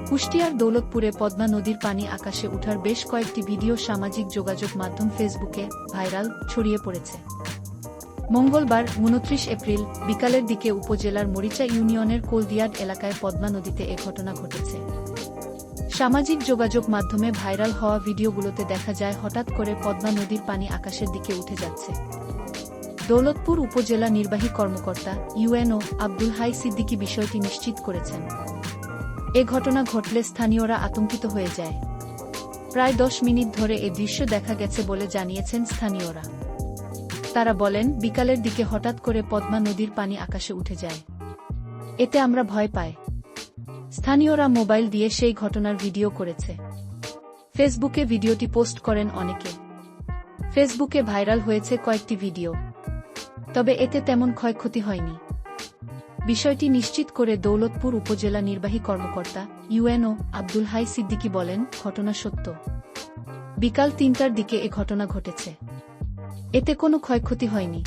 কুষ্টিয়ার দৌলতপুরে পদ্মা নদীর পানি আকাশে ওঠার বেশ কয়েকটি ভিডিও সামাজিক যোগাযোগ মাধ্যম ফেসবুকে ভাইরাল ছড়িয়ে পড়েছে। মঙ্গলবার ২৯ এপ্রিল বিকালের দিকে উপজেলার মরিচা ইউনিয়নের কোলদিয়াড এলাকায় পদ্মা নদীতে এ ঘটনা ঘটেছে। সামাজিক যোগাযোগ মাধ্যমে ভাইরাল হওয়া ভিডিওগুলোতে দেখা যায় হঠাৎ করে পদ্মা নদীর পানি আকাশের দিকে উঠে যাচ্ছে। দৌলতপুর উপজেলা নির্বাহী কর্মকর্তা ইউএনও আব্দুল হাই সিদ্দিকী বিষয়টি নিশ্চিত করেছেন। এ ঘটনা ঘটলে স্থানীয়রা আতঙ্কিত হয়ে যায়। প্রায় ১০ মিনিট ধরে এ দৃশ্য দেখা গেছে বলে জানিয়েছেন স্থানীয়রা। তারা বলেন, বিকালের দিকে হঠাৎ করে পদ্মা নদীর পানি আকাশে উঠে যায়। এতে আমরা ভয় পাই। স্থানীয়রা মোবাইল দিয়ে সেই ঘটনার ভিডিও করেছে। ফেসবুকে ভিডিওটি পোস্ট করেন অনেকে। ফেসবুকে ভাইরাল হয়েছে কয়েকটি ভিডিও, তবে এতে তেমন ক্ষয়ক্ষতি হয়নি। বিষয়টি নিশ্চিত করে দৌলতপুর উপজেলা নির্বাহী কর্মকর্তা ইউএনও আব্দুল হাই সিদ্দিকী বলেন, ঘটনা সত্য। বিকাল ৩টার দিকে এ ঘটনা ঘটেছে। এতে কোনো ক্ষয়ক্ষতি হয়নি।